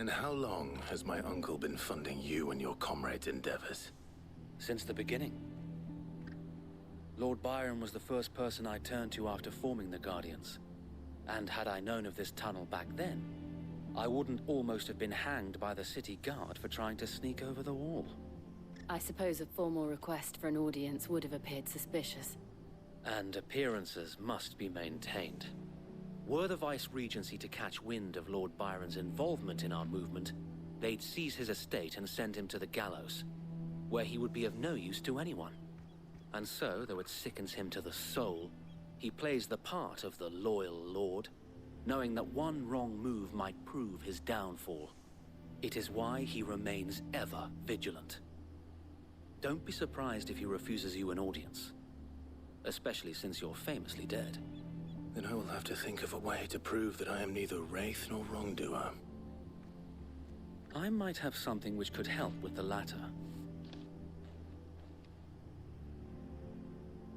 And how long has my uncle been funding you and your comrades' endeavors? Since the beginning. Lord Byron was the first person I turned to after forming the Guardians. And had I known of this tunnel back then, I wouldn't almost have been hanged by the city guard for trying to sneak over the wall. I suppose a formal request for an audience would have appeared suspicious. And appearances must be maintained. Were the Vice-Regency to catch wind of Lord Byron's involvement in our movement, they'd seize his estate and send him to the gallows, where he would be of no use to anyone. And so, though it sickens him to the soul, he plays the part of the loyal lord, knowing that one wrong move might prove his downfall. It is why he remains ever vigilant. Don't be surprised if he refuses you an audience, especially since you're famously dead. Then I will have to think of a way to prove that I am neither wraith nor wrongdoer. I might have something which could help with the latter.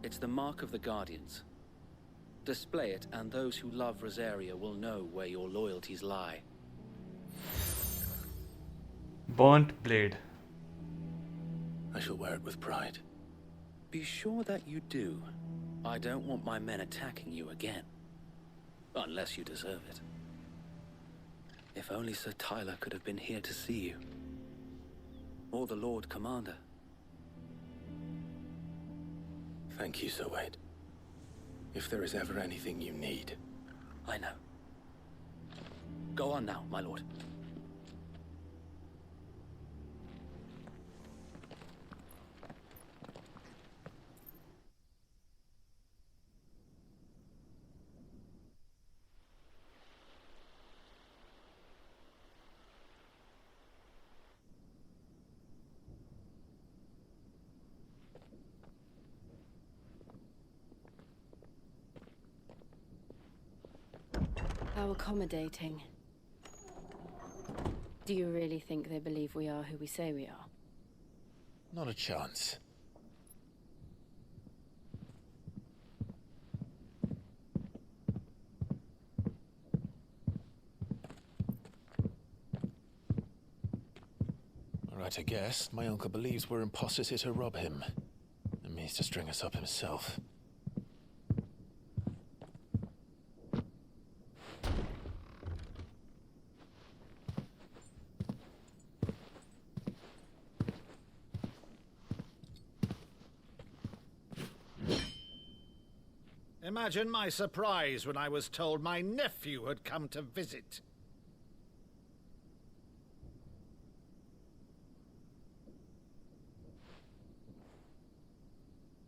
It's the mark of the Guardians. Display it, and those who love Rosaria will know where your loyalties lie. Burnt blade. I shall wear it with pride. Be sure that you do. I don't want my men attacking you again. Unless you deserve it. If only Sir Tyler could have been here to see you. Or the Lord Commander. Thank you, Sir Wade. If there is ever anything you need. I know. Go on now, my lord. How accommodating. Do you really think they believe we are who we say we are? Not a chance. Right, I guess. My uncle believes we're imposters here to rob him. And means to string us up himself. Imagine my surprise when I was told my nephew had come to visit.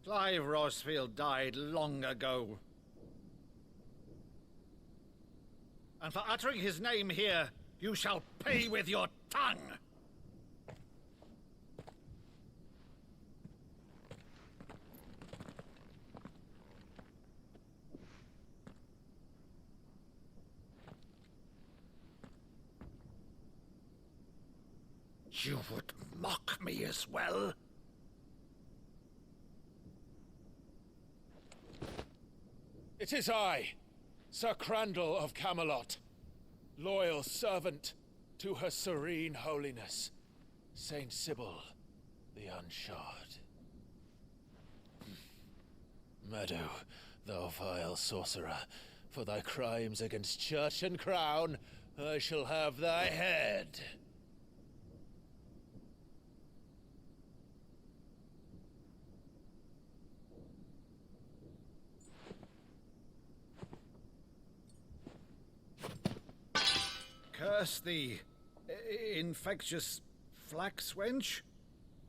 Clive Rosfield died long ago. And for uttering his name here, you shall pay with your tongue! You would mock me as well? It is I, Sir Crandall of Camelot, loyal servant to Her Serene Holiness, Saint Sybil the Unshod. Meadow, thou vile sorcerer, for thy crimes against church and crown, I shall have thy head. Curse thee, infectious flax wench.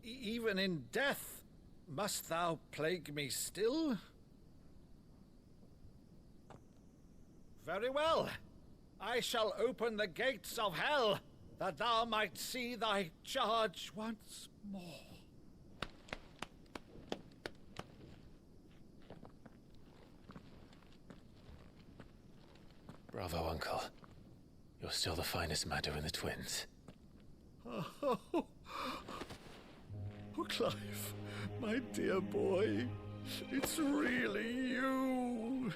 Even in death, must thou plague me still? Very well. I shall open the gates of hell, that thou might see thy charge once more. Bravo, Uncle. You're still the finest Maddo in the twins. Oh, Clive, my dear boy, it's really you.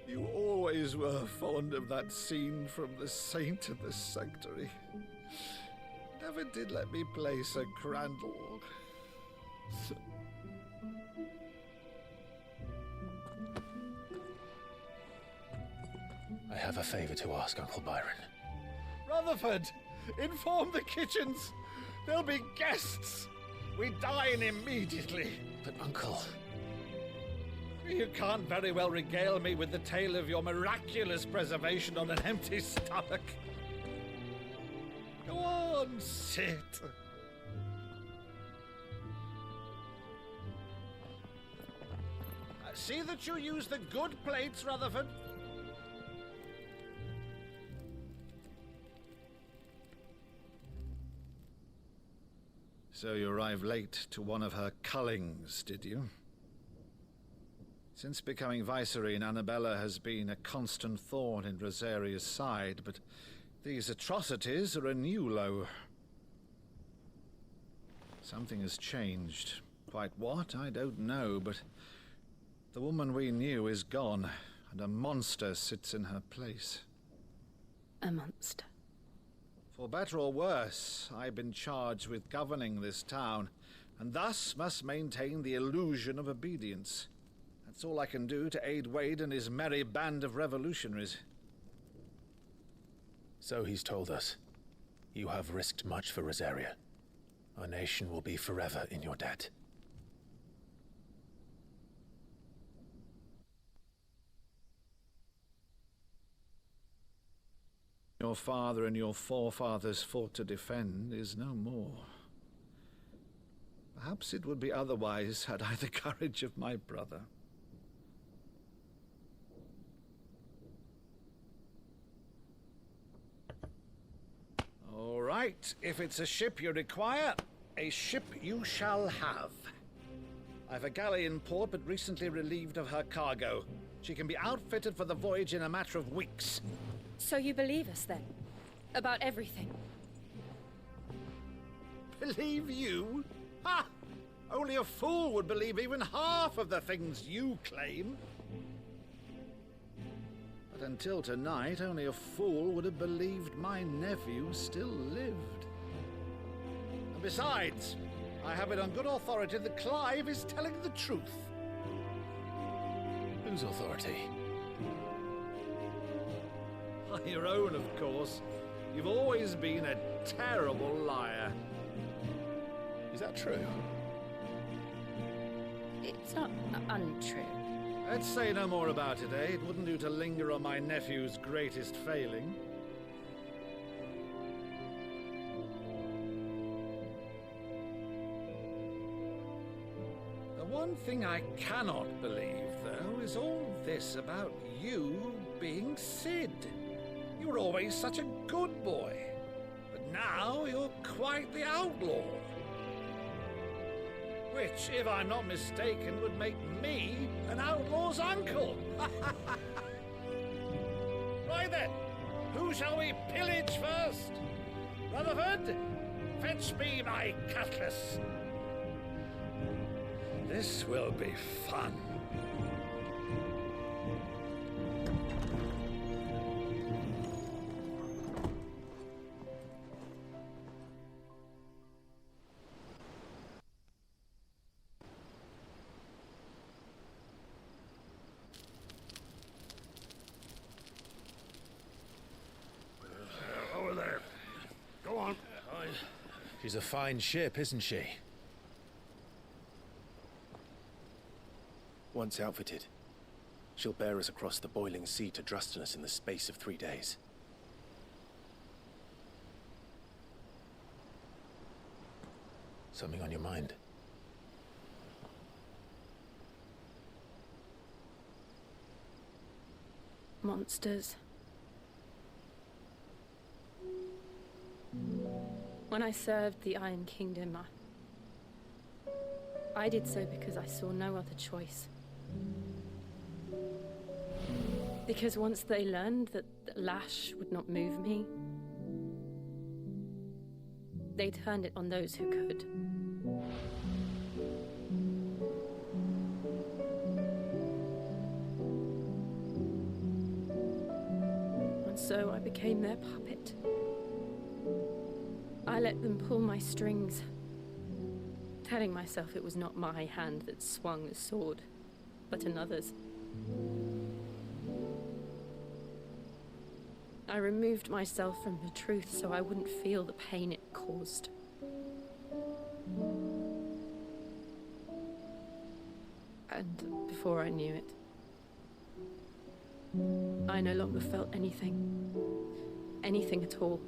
You always always were fond of that scene from The Saint of the Sanctuary. Never did let me play Sir Crandall. I have a favor to ask, Uncle Byron. Rutherford, inform the kitchens. There'll be guests. We dine immediately. But, Uncle... You can't very well regale me with the tale of your miraculous preservation on an empty stomach. Go on, sit. See that you use the good plates, Rutherford. So you arrived late to one of her cullings, did you? Since becoming Vicereine, Annabella has been a constant thorn in Rosaria's side, but these atrocities are a new low. Something has changed. Quite what, I don't know, but the woman we knew is gone, and a monster sits in her place. A monster. For better or worse, I've been charged with governing this town, and thus must maintain the illusion of obedience. That's all I can do to aid Wade and his merry band of revolutionaries. So he's told us. You have risked much for Rosaria. Our nation will be forever in your debt. Your father and your forefathers fought to defend is no more. Perhaps it would be otherwise had I the courage of my brother. All right, if it's a ship you require, a ship you shall have. I've a galley in port, but recently relieved of her cargo. She can be outfitted for the voyage in a matter of weeks. So you believe us, then? About everything? Believe you? Ha! Only a fool would believe even half of the things you claim. But until tonight, only a fool would have believed my nephew still lived. And besides, I have it on good authority that Clive is telling the truth. Whose authority? Your own, of course. You've always been a terrible liar. Is that true? It's not untrue. Let's say no more about it, eh? It wouldn't do to linger on my nephew's greatest failing. The one thing I cannot believe, though, is all this about you being Sid. You were always such a good boy, but now you're quite the outlaw. Which, if I'm not mistaken, would make me an outlaw's uncle. Right then, who shall we pillage first? Rutherford, fetch me my cutlass. This will be fun. She's a fine ship, isn't she? Once outfitted, she'll bear us across the boiling sea to Drustinus in the space of 3 days. Something on your mind? Monsters. When I served the Iron Kingdom, I did so because I saw no other choice. Because once they learned that the lash would not move me, they turned it on those who could. So I became their puppet. I let them pull my strings, telling myself it was not my hand that swung the sword, but another's. I removed myself from the truth so I wouldn't feel the pain it caused. And before I knew it, I no longer felt anything. Anything at all.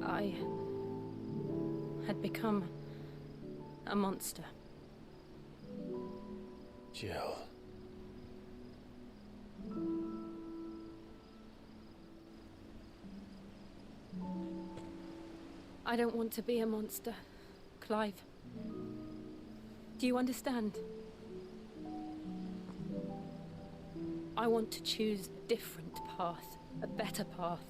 I had become a monster. Jill. I don't want to be a monster, Clive. Do you understand? I want to choose a different path, a better path.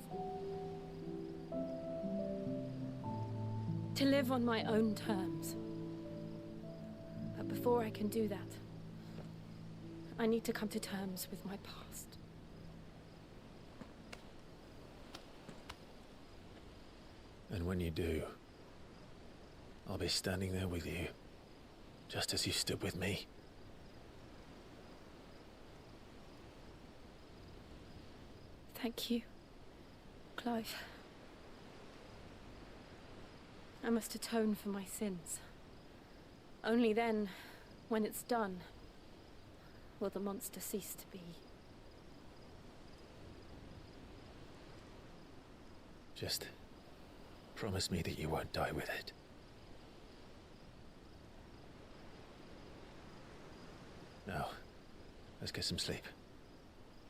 To live on my own terms. But before I can do that, I need to come to terms with my past. And when you do, I'll be standing there with you, just as you stood with me. Thank you, Clive. I must atone for my sins. Only then, when it's done, will the monster cease to be. Just promise me that you won't die with it. Now, let's get some sleep.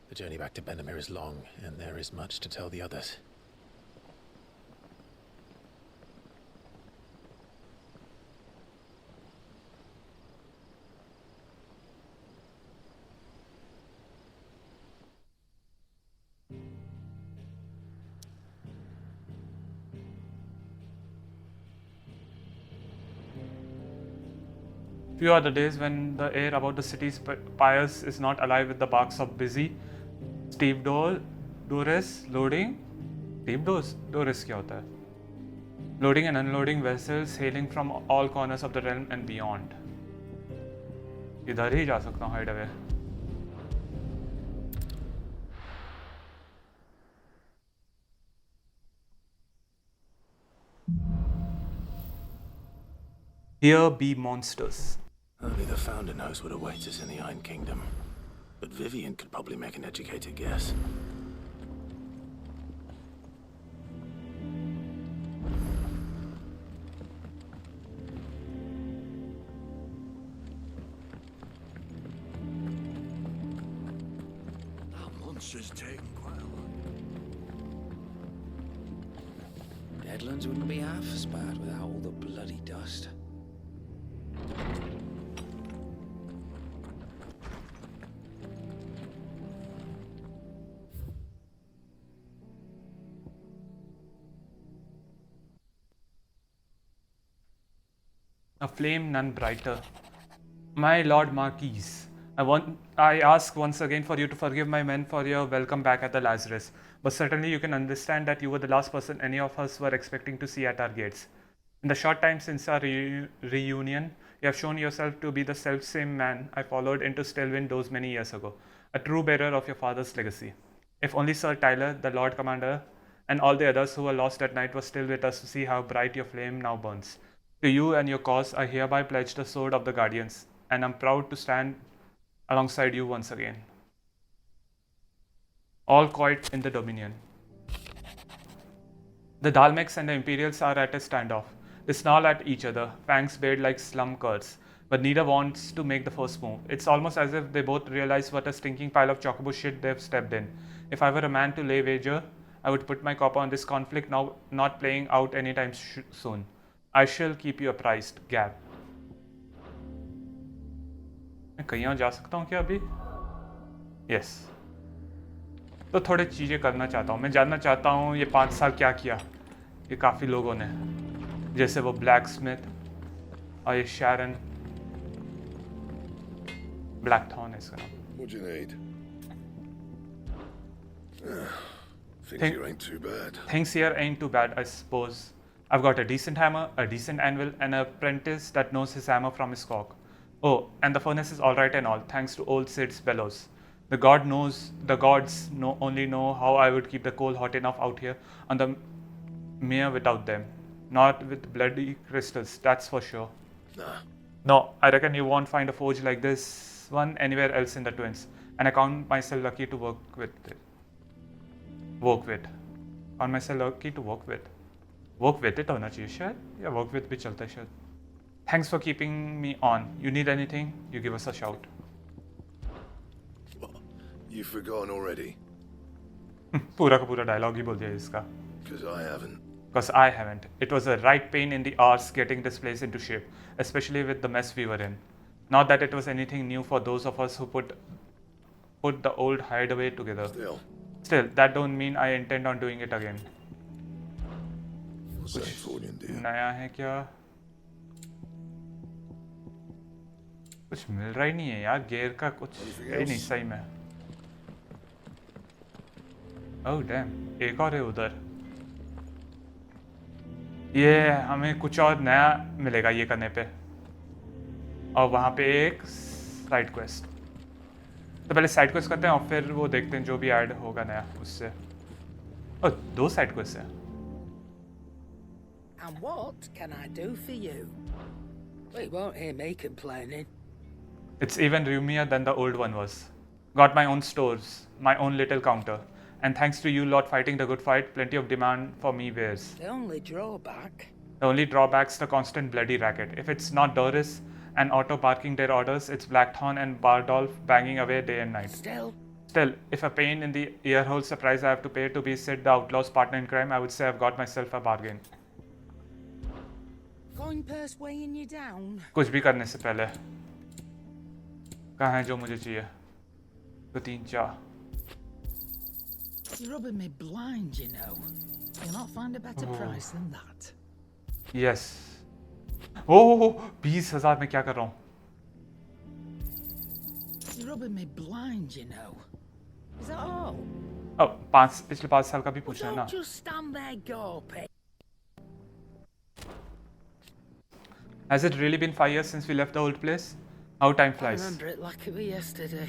The journey back to Benamir is long, and there is much to tell the others. Few are the days when the air about the city's piers is not alive with the barks of busy stevedores loading. Stevedores क्या होता है? Loading and unloading vessels hailing from all corners of the realm and beyond. इधर ही जा सकता हूँ hide away. Here be monsters. Only the Founder knows what awaits us in the Iron Kingdom. But Vivian could probably make an educated guess. That monster's taken quite a lot. Deadlands wouldn't be half as bad without all the bloody dust. A flame none brighter. My Lord Marquis, I ask once again for you to forgive my men for your welcome back at the Lazarus, but certainly you can understand that you were the last person any of us were expecting to see at our gates. In the short time since our reunion, you have shown yourself to be the self-same man I followed into Stelvin those many years ago, a true bearer of your father's legacy. If only Sir Tyler, the Lord Commander, and all the others who were lost at night were still with us to see how bright your flame now burns. To you and your cause, I hereby pledge the sword of the Guardians, and am proud to stand alongside you once again. All quiet in the Dominion. The Dalmecs and the Imperials are at a standoff. They snarl at each other, fangs bared like slum curs, but neither wants to make the first move. It's almost as if they both realize what a stinking pile of chocobo shit they've stepped in. If I were a man to lay wager, I would put my copper on this conflict now not playing out anytime soon. I shall keep you apprised, Gab. मैं कहीं और जा सकता हूँ क्या अभी? Yes. तो थोड़े चीज़ें करना चाहता हूँ. मैं जानना चाहता हूँ ये 5 साल क्या किया. ये काफ़ी लोगों ने, जैसे वो ब्लैक स्मिथ और ये Sharon. Blackthorn is gonna. What do you need? Things here ain't too bad. Things here ain't too bad, I suppose. I've got a decent hammer, a decent anvil, and an apprentice that knows his hammer from his cock. Oh, and the furnace is all right and all, thanks to old Sid's bellows. The gods only know how I would keep the coal hot enough out here on the mere without them. Not with bloody crystals, that's for sure. Nah. No, I reckon you won't find a forge like this one anywhere else in the Twins, and I count myself lucky to work with. Count myself lucky to work with. Work with it होना चाहिए शायद, या work with भी चलता है शायद. Thanks for keeping me on. You need anything, you give us a shout. You've forgotten already? पूरा का पूरा dialogue ही बोल दिया इसका. Because I haven't. Because I haven't. It was a right pain in the arse getting this place into shape, especially with the mess we were in. Not that it was anything new for those of us who put the old hideaway together. Still, that don't mean I intend on doing it again. What's that for you, dear? नया है क्या? कुछ मिल रहा ही नहीं है यार, gear का कुछ है ही नहीं सही में. Oh damn, एक और है उधर. ये हमें कुछ और नया मिलेगा ये करने पे. और वहाँ पे एक साइड क्वेस्ट. तो पहले साइड क्वेस्ट करते हैं और फिर वो देखते हैं जो भी ऐड होगा नया उससे. और 2 साइड क्वेस्ट हैं. And what can I do for you? Well, you won't hear me complaining. It's even roomier than the old one was. Got my own stores, my own little counter. And thanks to you lot fighting the good fight, plenty of demand for me wares. The only drawback? The only drawback's the constant bloody racket. If it's not Doris and Otto barking their orders, it's Blackthorn and Bardolph banging away day and night. Still, if a pain in the earhole surprise I have to pay to be Sid the outlaw's partner in crime, I would say I've got myself a bargain. Coin purse weighing you down? कुछ भी करने से पहले कहाँ है जो मुझे चाहिए? 2 3 4. You're rubbing me blind, you know. You'll not find a better price than that. Yes. Oh, 20,000 में क्या कर रहा हूँ? You're rubbing me blind, you know. Is that all? Oh, पिछले 5 साल का भी पूछना है ना. Don't just stand there gawping. Has it really been 5 years since we left the old place? How time flies. I remember it like it was yesterday.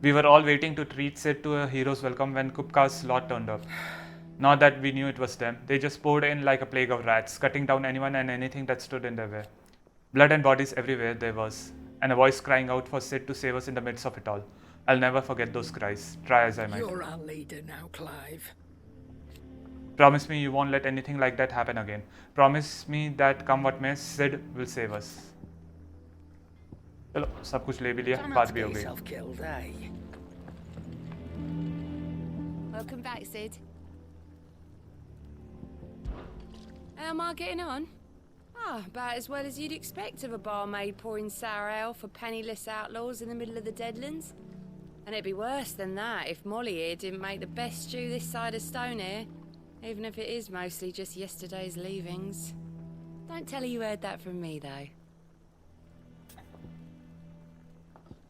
We were all waiting to treat Sid to a hero's welcome when Kupka's lot turned up. Not that we knew it was them. They just poured in like a plague of rats, cutting down anyone and anything that stood in their way. Blood and bodies everywhere there was, and a voice crying out for Sid to save us in the midst of it all. I'll never forget those cries, try as I might. You're our leader now, Clive. Promise me you won't let anything like that happen again. Promise me that come what may, Sid will save us. चलो सब कुछ ले भी लिया, बात भी हो गई. Welcome back, Sid. How am I getting on? About as well as you'd expect of a barmaid pouring sour ale for penniless outlaws in the middle of the Deadlands. And it'd be worse than that if Molly here didn't make the best stew this side of Stone here, even if it is mostly just yesterday's leavings. Don't tell her you heard that from me, though.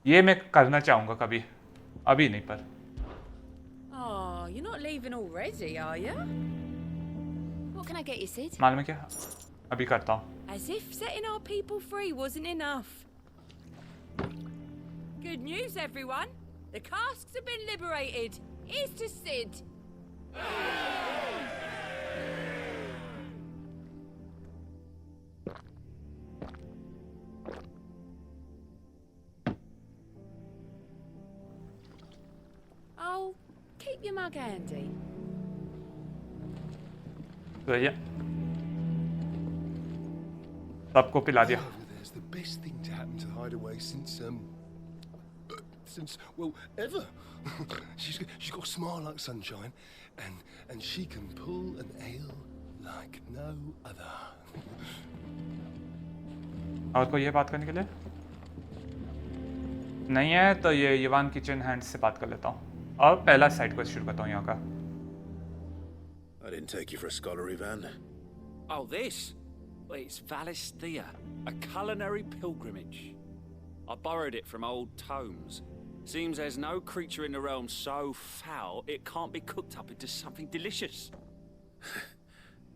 ये मैं करना चाहूँगा कभी, अभी नहीं पर. Oh, you're not leaving already, are you? What can I get you, Sid? मालूम है क्या? अभी करता हूँ. As if setting our people free wasn't enough. Good news, everyone. The casks have been liberated. Here's to Sid. Oh, keep your mug handy. तो ये सबको पिला दिया. That's the best thing to happen to the hideaway since well, ever. she's got a smile like sunshine, and she can pull an ale like no other. और कोई ये बात करने के लिए नहीं है तो ये यवान किचन हैंड से बात कर लेता हूँ. और पहला साइड क्वेस्ट शुरू करता हूँ यहाँ का. I didn't take you for a scholarly van. Oh, this? Well, it's Valisthea, a culinary pilgrimage. I borrowed it from old tomes. Seems there's no creature in the realm so foul it can't be cooked up into something delicious.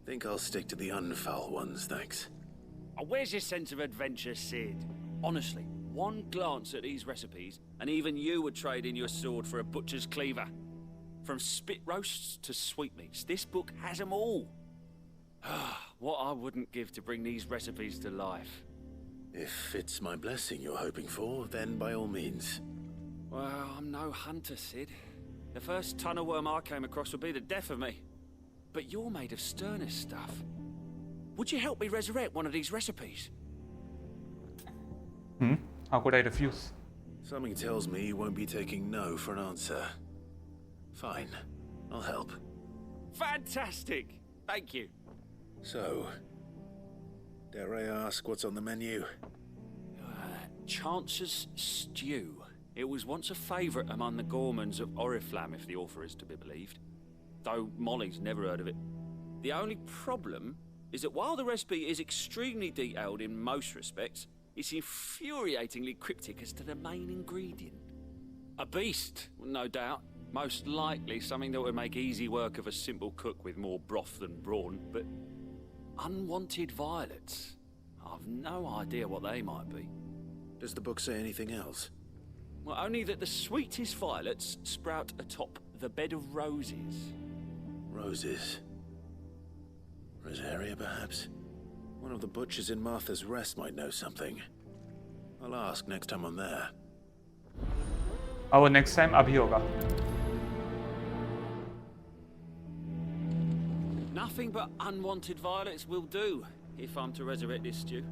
Think I'll stick to the unfoul ones, thanks. Where's your sense of adventure, Sid? Honestly, one glance at these recipes, and even you would trade in your sword for a butcher's cleaver. From spit roasts to sweetmeats, this book has them all. What I wouldn't give to bring these recipes to life. If it's my blessing you're hoping for, then by all means. Well, I'm no hunter, Sid. The first ton of worm I came across would be the death of me. But you're made of sterner stuff. Would you help me resurrect one of these recipes? How could I refuse? Something tells me you won't be taking no for an answer. Fine, I'll help. Fantastic! Thank you. So, dare I ask what's on the menu? Chance's Stew. It was once a favourite among the gourmands of Oriflamme, if the author is to be believed. Though Molly's never heard of it. The only problem is that while the recipe is extremely detailed in most respects, it's infuriatingly cryptic as to the main ingredient. A beast, no doubt. Most likely something that would make easy work of a simple cook with more broth than brawn, but unwanted violets. I've no idea what they might be. Does the book say anything else? Well, only that the sweetest violets sprout atop the bed of roses. Roses. Rosaria, perhaps? One of the butchers in Martha's Rest might know something. I'll ask next time I'm there. Our next time abhi hoga. Nothing but unwanted violets will do, if I'm to resurrect this stew.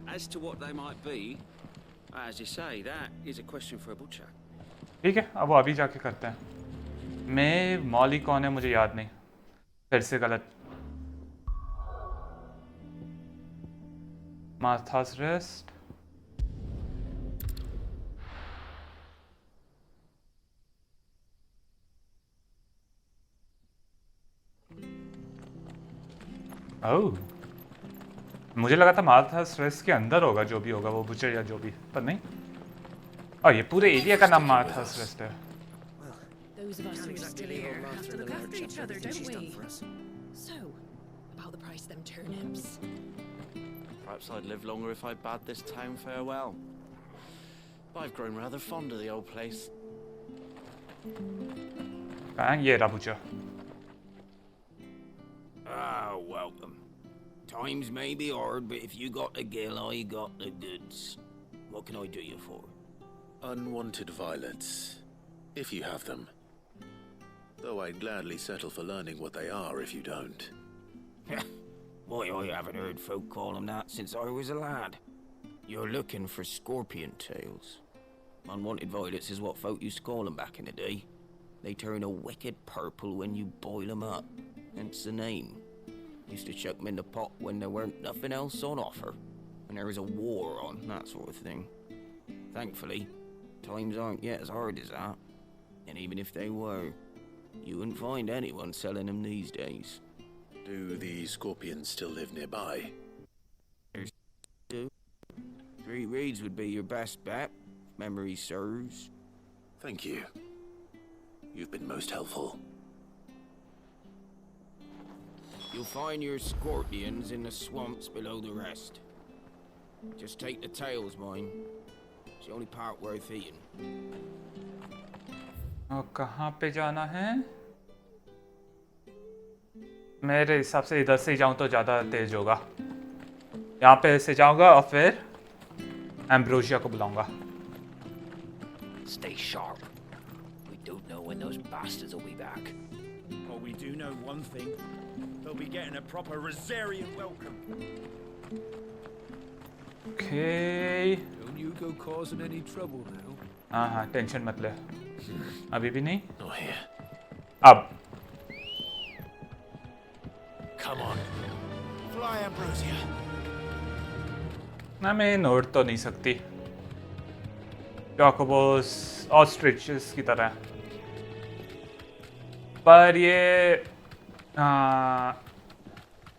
As to what they might be, as you say, that is a question for a butcher. ठीक है, अब वो अभी जाके करते हैं. मैं Molly कौन है मुझे याद नहीं. फिर से गलत. Martha's Rest. Oh. मुझे लगा था मार्थास रेस्ट के अंदर होगा जो भी होगा वो बुचर या जो भी पर नहीं. ये पूरे एरिया का नाम मार्थास रेस्ट है. Those of us who are still here have to look after each other, don't we? So, about the price of them turnips. Perhaps I'd live longer if I bade this town farewell. I've grown rather fond of the old place. ये रहा butcher. Ah, welcome. Times may be hard, but if you got the gill, I got the goods. What can I do you for? Unwanted violets, if you have them. Though I'd gladly settle for learning what they are if you don't. Why, I haven't heard folk call them that since I was a lad. You're looking for scorpion tails. Unwanted violets is what folk used to call them back in the day. They turn a wicked purple when you boil them up. Hence the name. Used to chuck them in the pot when there weren't nothing else on offer. When there was a war on, that sort of thing. Thankfully, times aren't yet as hard as that. And even if they were, you wouldn't find anyone selling them these days. Do the scorpions still live nearby? There's two. 3 reeds would be your best bet, if memory serves. Thank you. You've been most helpful. You'll find your scorpions in the swamps below the rest. Just take the tails, mind. It's the only part worth eating. और कहाँ पे जाना है? मेरे हिसाब से इधर से जाऊँ तो ज़्यादा तेज होगा. यहाँ पे से जाऊँगा और फिर एम्ब्रोसिया को बुलाऊँगा. Stay sharp. We don't know when those bastards will be back. Well, we do know one thing. They'll be getting a proper Rosarian welcome. Okay. Don't you go causing any trouble now. हाँ tension मत ले. अभी भी नहीं. Not here. अब. Come on. Fly, Ambrosia. ना मैं note तो नहीं सकती. चॉकोबोस ऑस्ट्रिचेस की तरह. पर ये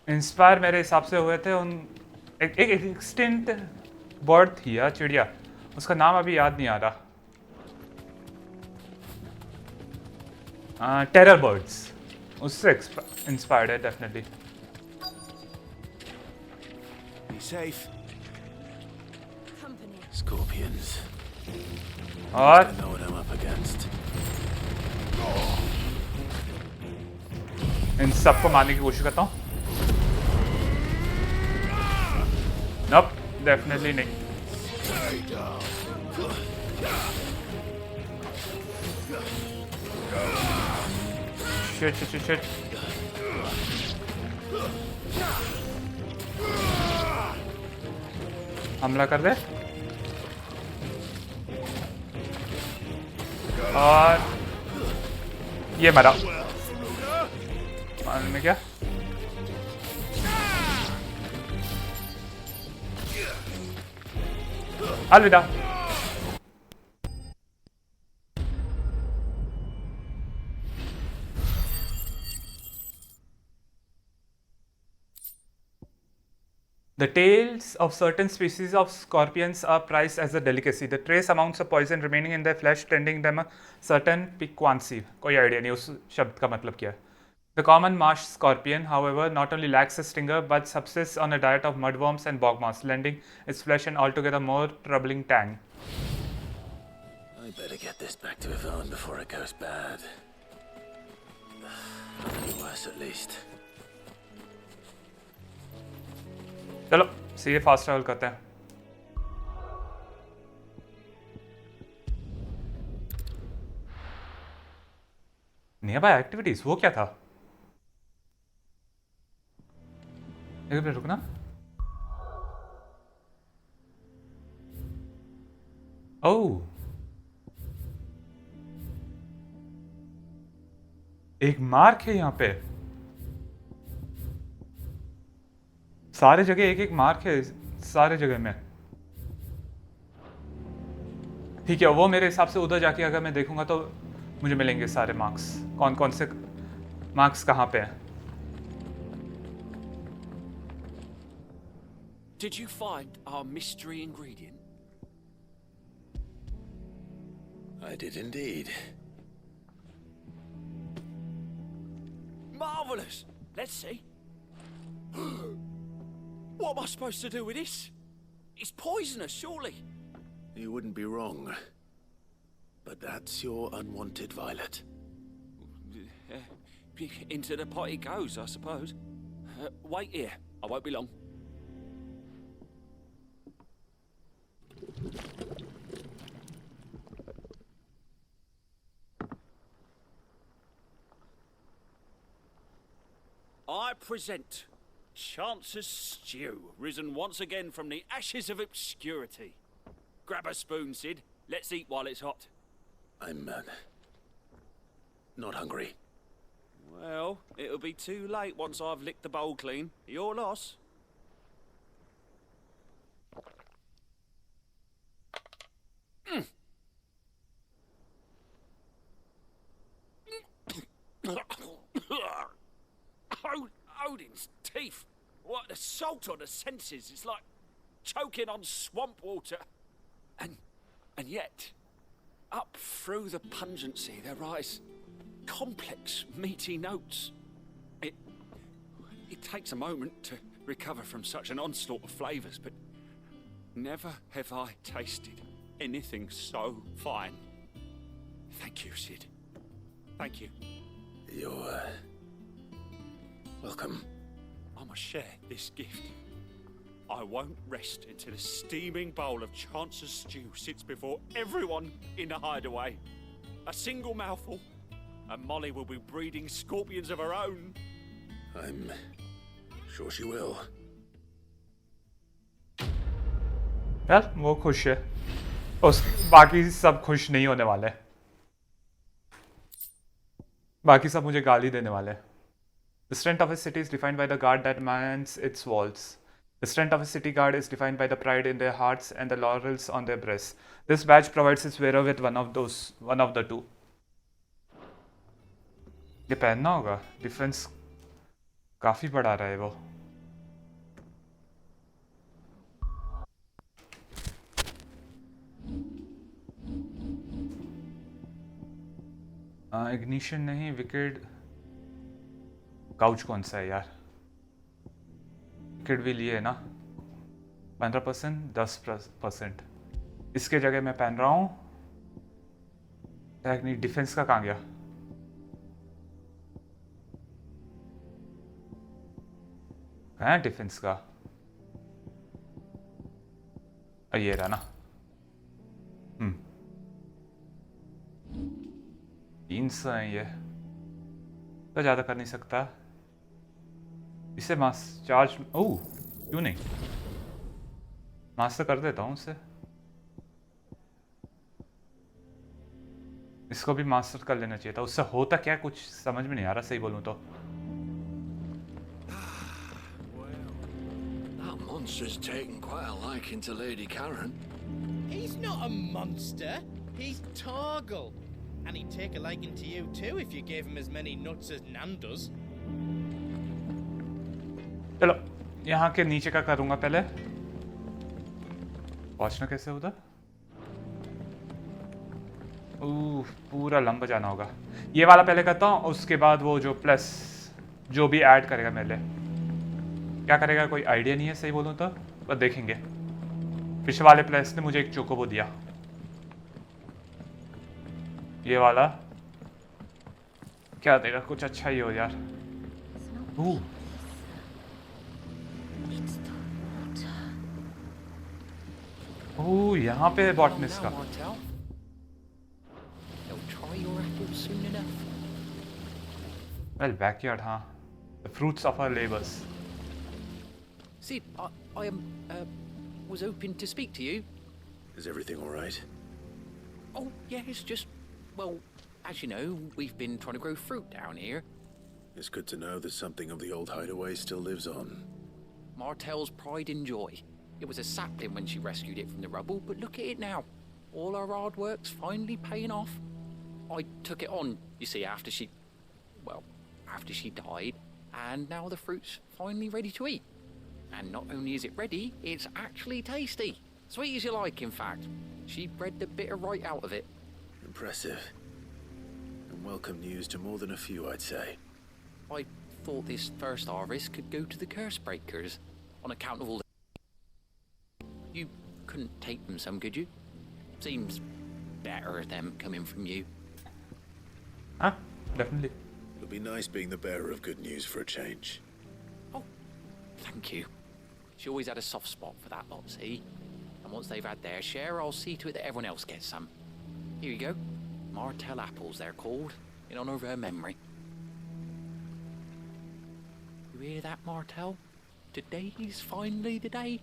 इंस्पायर मेरे हिसाब से हुए थे उन एक एक्सटिंक्ट बर्ड थी या चिड़िया उसका नाम अभी याद नहीं आ रहा. टेरर बर्ड्स उससे इंस्पायर्ड है definitely. Be safe. Company. Scorpions. और I know what I'm up against. इन सबको मारने की कोशिश करता हूँ. नॉप डेफिनेटली नहीं. Shit shit shit shit. हमला कर दे. और ये मरा. मारने में क्या? अलविदा. The tails of certain species of scorpions are prized as a delicacy. The trace amounts of poison remaining in their flesh tending them a certain piquancy. कोई आइडिया नहीं उस शब्द का मतलब क्या है. The common marsh scorpion, however, not only lacks a stinger but subsists on a diet of mudworms and bog moss, lending its flesh an altogether more troubling tang. I better get this back to Vivian before it goes bad. It'll be worse at least. चलो सीधे fast travel करते हैं. Nearby activities वो क्या था? एक minute रुकना. ओह एक मार्क है यहाँ पे. सारे जगह एक एक मार्क है सारे जगह में. ठीक है वो मेरे हिसाब से उधर जाके अगर मैं देखूंगा तो मुझे मिलेंगे सारे मार्क्स. कौन कौन से मार्क्स कहाँ पे हैं. Did you find our mystery ingredient? I did indeed. Marvelous! Let's see. What am I supposed to do with this? It's poisonous, surely. You wouldn't be wrong. But that's your unwanted violet. Into the pot it goes, I suppose. Wait here. I won't be long. I present Chance's stew, risen once again from the ashes of obscurity. Grab a spoon, Sid. Let's eat while it's hot. I'm not hungry. Well, it'll be too late once I've licked the bowl clean. Your loss. Odin's teeth. What assault on the senses. It's like choking on swamp water. And yet, up through the pungency there rise complex, meaty notes. It takes a moment to recover from such an onslaught of flavours, but never have I tasted anything so fine. Thank you, Sid. Thank you. You're welcome. I must share this gift. I won't rest until a steaming bowl of Chance's stew sits before everyone in the hideaway. A single mouthful, and Molly will be breeding scorpions of her own. I'm sure she will. यार वो खुश है. उस बाकी सब खुश नहीं होने वाले. बाकी सब मुझे गाली देने वाले. The strength of a city is defined by the guard that mans its walls. The strength of a city guard is defined by the pride in their hearts and the laurels on their breasts. This badge provides its wearer with one of the two. ये पहनना होगा. Difference काफी बढ़ा रहा है वो. Ignition नहीं, wicked couch कौन सा है यार? विकेड भी लिए है ना, 15%, 10%। इसके जगह मैं पहन रहा हूँ टेक्निक। डिफेंस का कहाँ गया? कहाँ है डिफेंस का? ये रहा ना। 300 है ये, तो ज़्यादा कर नहीं सकता। इसे मास चार्ज, ओह क्यों नहीं, मास्टर कर देता हूँ उसे। इसको भी मास्टर कर लेना चाहिए था। उससे होता क्या कुछ समझ में नहीं आ रहा, सही बोलूँ तो। That monster's taken quite a liking to Lady Karen. He's not a monster. He's Torgal. And he'd take a liking to you too if you gave him as many nuts as Nan does. चलो यहाँ के नीचे का करूँगा पहले। पहुँचना कैसे उधर? पूरा लंबा जाना होगा। ये वाला पहले करता हूँ, उसके बाद वो जो प्लस जो भी ऐड करेगा मेरे लिए। क्या करेगा कोई आइडिया नहीं है, सही बोलूँ तो, बस देखेंगे। पिछले वाले प्लस ने मुझे एक चोकोबो दिया, ये वाला क्या देगा? कुछ अच्छा ही हो यार। यहाँ पे बॉटनिस्ट का। Well, backyard, huh? The fruits of our labors. See, I was hoping to speak to you. Is everything all right? Oh, yes, just, well, as you know, we've been trying to grow fruit down here. It's good to know that something of the old hideaway still lives on. Martel's pride and joy. It was a sapling when she rescued it from the rubble, but look at it now. All our hard work's finally paying off. I took it on, you see, after she died, and now the fruit's finally ready to eat. And not only is it ready, it's actually tasty. Sweet as you like, in fact. She bred the bitter right out of it. Impressive. And welcome news to more than a few, I'd say. I thought this first harvest could go to the curse breakers, on account of all the... You couldn't take them some, could you? Seems better them coming from you. Ah, definitely. It'll be nice being the bearer of good news for a change. Oh, thank you. She always had a soft spot for that lot, see? And once they've had their share, I'll see to it that everyone else gets some. Here you go. Martel apples, they're called, in honor of her memory. You hear that, Martel? Today's finally the day.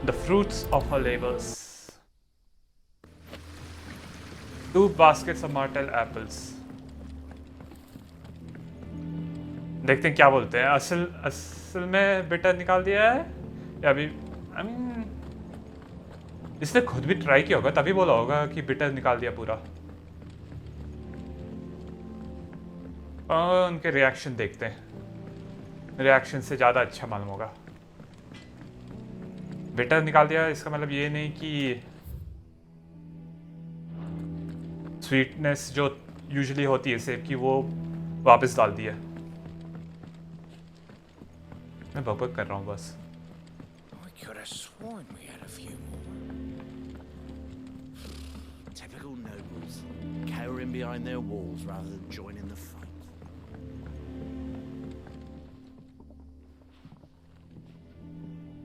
The fruits of her labors. 2 baskets of Martel apples. देखते हैं क्या बोलते हैं। असल में bitter निकाल दिया है या अभी? I mean, इसने खुद भी ट्राई किया होगा तभी बोला होगा कि बिटर निकाल दिया पूरा। और उनके रिएक्शन देखते हैं, रिएक्शन से ज़्यादा अच्छा मालूम होगा। बिटर निकाल दिया इसका मतलब ये नहीं कि स्वीटनेस जो यूजुअली होती है सेब की वो वापस डाल दी है। मैं बकबक कर रहा हूँ बस। I could have sworn we had a few more. Typical nobles, cowering behind their walls rather than joining the fight.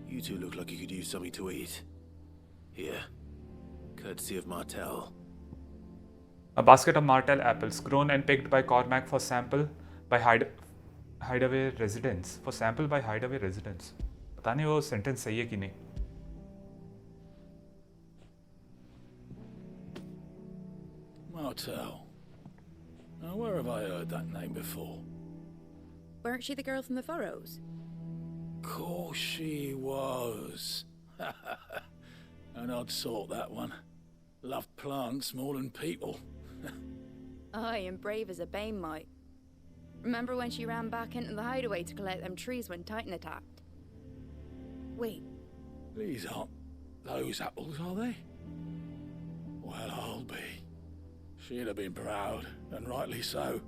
You two look like you could use something to eat. Here, courtesy of Martel. A basket of Martel apples, grown and picked by Cormac for sample by hideaway residents. For sample by hideaway residents. पता नहीं वो sentence सही है कि नहीं। Martel. Now, where have I heard that name before? Weren't she the girl from the furrows? Course she was. An odd sort, that one. Loved plants more than people. Aye, and brave as a bane might. Remember when she ran back into the hideaway to collect them trees when Titan attacked? Wait. These aren't Those apples, are they? Well, I'll be. She'd have been proud, and rightly so.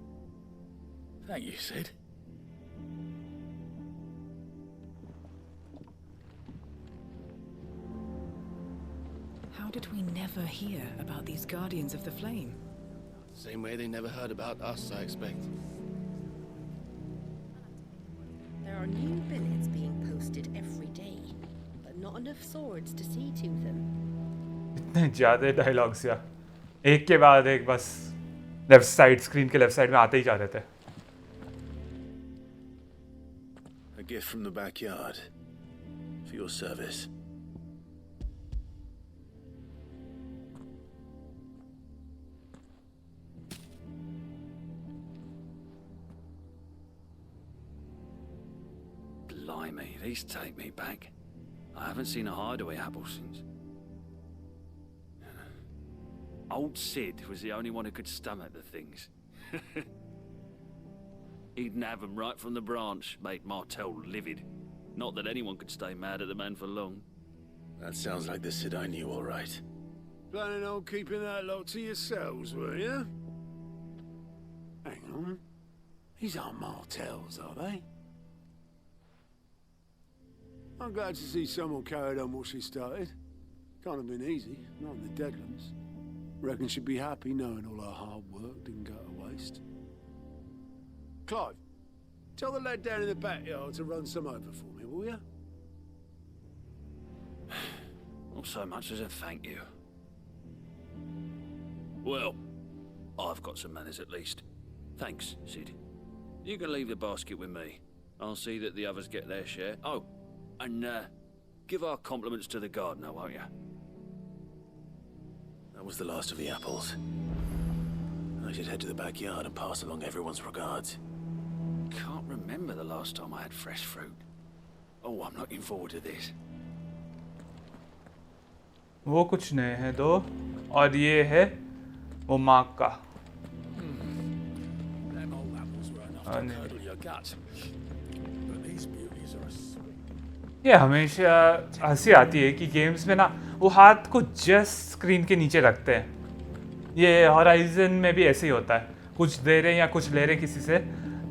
Thank you, Sid. How did we never hear about these Guardians of the Flame? Same way they never heard about us, I expect. There are new billets being posted every day, but not enough swords to see to them. इतने ज़्यादा dialogues या एक के बाद एक बस left side screen के left side में आते ही जा रहे थे. A gift from the backyard for your service. Blimey, these take me back. I haven't seen a hideaway apple since. Old Sid was the only one who could stomach the things. He'd nab them right from the branch, made Martell livid. Not that anyone could stay mad at the man for long. That sounds like the Sid I knew, all right. Planning on keeping that lot to yourselves, were you? Hang on. These aren't Martells, are they? I'm glad to see someone carried on what she started. Can't have been easy, not in the Deadlands. Reckon she'd be happy knowing all her hard work didn't go to waste. Clive, tell the lad down in the backyard to run some over for me, will you? Not so much as a thank you. Well, I've got some manners at least. Thanks, Sid. You can leave the basket with me. I'll see that the others get their share. Oh, and give our compliments to the gardener, won't you? That was the last of the apples. I should head to the backyard and pass along everyone's regards. Can't remember the last time I had fresh fruit. Oh, I'm looking forward to this. वो कुछ नए हैं दो और ये है वो mark का. Them old apples were enough to curdle your gut. But these beauties are ये हमेशा हंसी आती है कि गेम्स में ना वो हाथ को जस्ट स्क्रीन के नीचे रखते हैं. ये हॉराइजन में भी ऐसे ही होता है. कुछ दे रहे हैं या कुछ ले रहे हैं किसी से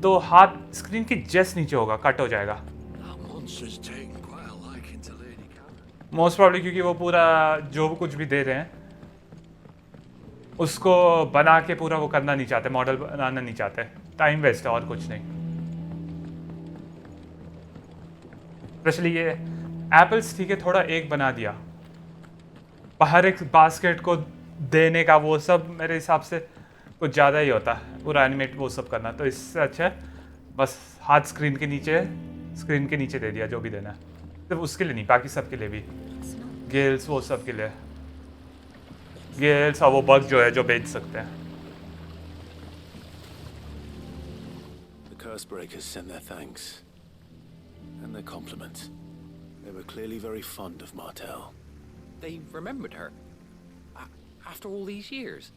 तो हाथ स्क्रीन के जस्ट नीचे होगा, कट हो जाएगा. मोस्ट प्रॉब्ली क्योंकि वो पूरा जो कुछ भी दे रहे हैं उसको बना के पूरा वो करना नहीं चाहते, मॉडल बनाना नहीं चाहते. टाइम वेस्ट है और कुछ नहीं. स्पेशली ये एप्पल्स ठीक है, थोड़ा एक बना दिया, हर एक बास्केट को देने का वो सब मेरे हिसाब से कुछ ज़्यादा ही होता है, पूरा एनिमेट वो सब करना. तो इससे अच्छा है बस हाथ स्क्रीन के नीचे दे दिया जो भी देना है. सिर्फ उसके लिए नहीं, बाकी सब के लिए भी. गेल्स वो सब के लिए, गेल्स और वो बग जो है जो बेच सकते हैं. The curse breakers send their thanks and their compliments. They were clearly very fond of Martell. They remembered her. After all these years.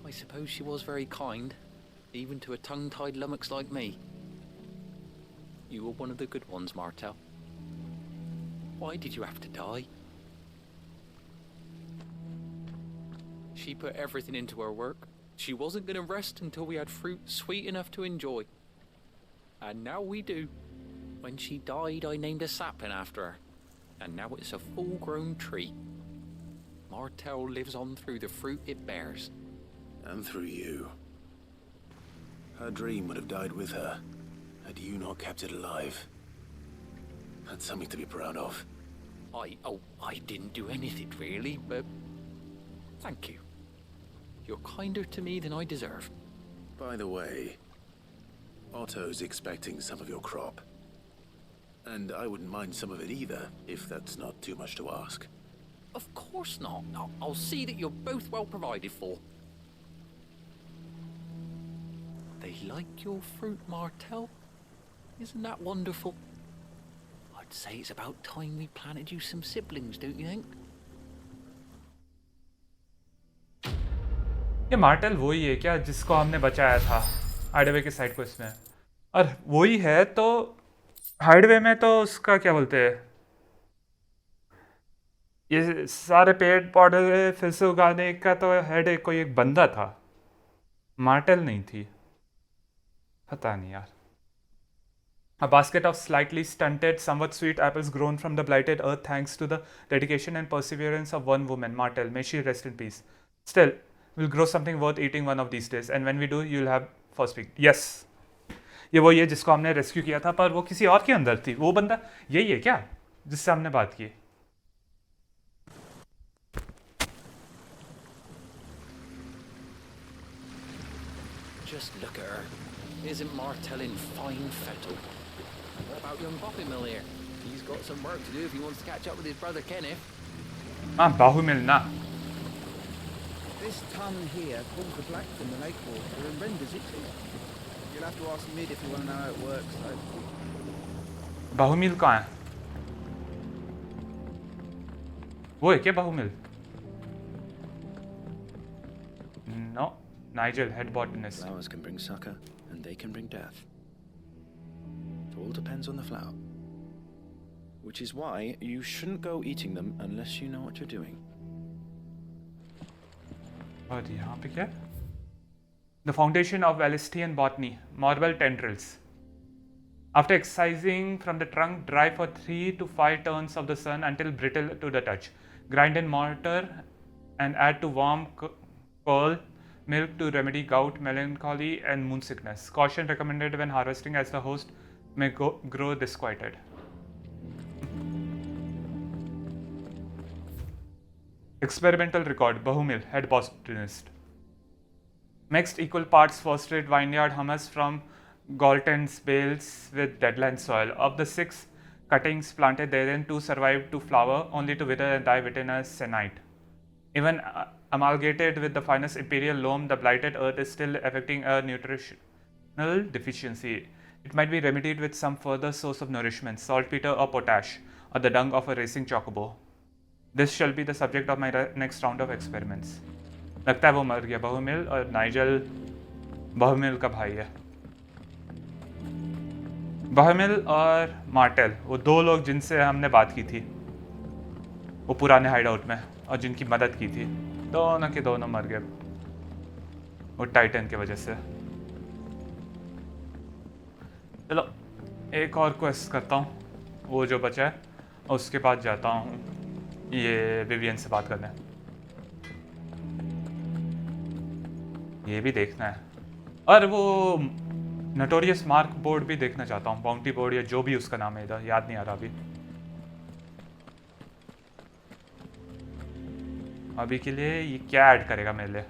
I suppose she was very kind, even to a tongue-tied lummox like me. You were one of the good ones, Martell. Why did you have to die? She put everything into her work. She wasn't going to rest until we had fruit sweet enough to enjoy. And now we do. When she died, I named a sapling after her. And now it's a full-grown tree. Martell lives on through the fruit it bears. And through you. Her dream would have died with her, had you not kept it alive. That's something to be proud of. I didn't do anything really, but thank you. You're kinder to me than I deserve. By the way, Otto's expecting some of your crop. And I wouldn't mind some of it either, if that's not too much to ask. Of course not. I'll see that you're both well provided for. They like your fruit, Martell. Isn't that wonderful? I'd say it's about time we planted you some siblings, don't you think? ये Martel वही है क्या जिसको हमने बचाया था हाइडवे के side को इसमें? और वही है तो हाइडवे में तो उसका क्या बोलते हैं, ये सारे पेड़ पौधे फिर से उगाने का तो हेड कोई एक बंदा था, मार्टेल नहीं थी, पता नहीं यार. A basket of slightly stunted, somewhat sweet apples grown from the blighted earth thanks to the dedication and perseverance of one woman, Martel. May she rest in peace. Still, we'll grow something worth eating one of these days, and when we do, you'll have first pick. Yes. ये वही है जिसको हमने rescue किया था, पर वो किसी और के अंदर थी. वो बंदा यही है क्या जिससे हमने बात की? Just look at her. Isn't Martel in fine fettle? What about young Boppy here? He's got some work to do if he wants to catch up with his brother Kenneth. Bahumil na. This ton here pulls the black from the lake water and renders it clear. You'll have to ask Mid if you want to know how it works, though. Bahumil कहाँ है? वो है क्या Bahumil? No, Nigel, head botanist. Flowers can bring succor, and they can bring death. It all depends on the flower. Which is why you shouldn't go eating them unless you know what you're doing. और यहाँ पे क्या? The foundation of Valisthean botany, marble tendrils. After excising from the trunk, dry for 3 to 5 turns of the sun until brittle to the touch. Grind in mortar and add to warm pearl milk to remedy gout, melancholy, and moon sickness. Caution recommended when harvesting, as the host may grow disquieted. Experimental record, Bahumil, head botanist. Mixed equal parts first rate vineyard hummus from Galton's bales with deadland soil. Of the 6 cuttings planted therein, 2 survived to flower, only to wither and die within a sennight. Even amalgamated with the finest imperial loam, the blighted earth is still affecting a nutritional deficiency. It might be remedied with some further source of nourishment, saltpeter or potash, or the dung of a racing chocobo. This shall be the subject of my next round of experiments. लगता है वो मर गया. बहुमिल और Nigel बहुमिल का भाई है. बहुमिल और मार्टेल, वो 2 लोग जिनसे हमने बात की थी वो पुराने हाइडआउट में, और जिनकी मदद की थी, दोनों के दोनों मर गए वो टाइटन की वजह से. चलो एक और क्वेस्ट करता हूँ, वो जो बचा है, और उसके बाद जाता हूँ ये विवियन से बात करने. ये भी देखना है, और वो नोटोरियस मार्क बोर्ड भी देखना चाहता हूँ, बाउंटी बोर्ड या जो भी उसका नाम है, इधर याद नहीं आ रहा अभी. अभी के लिए ये क्या ऐड करेगा मेरे लिए?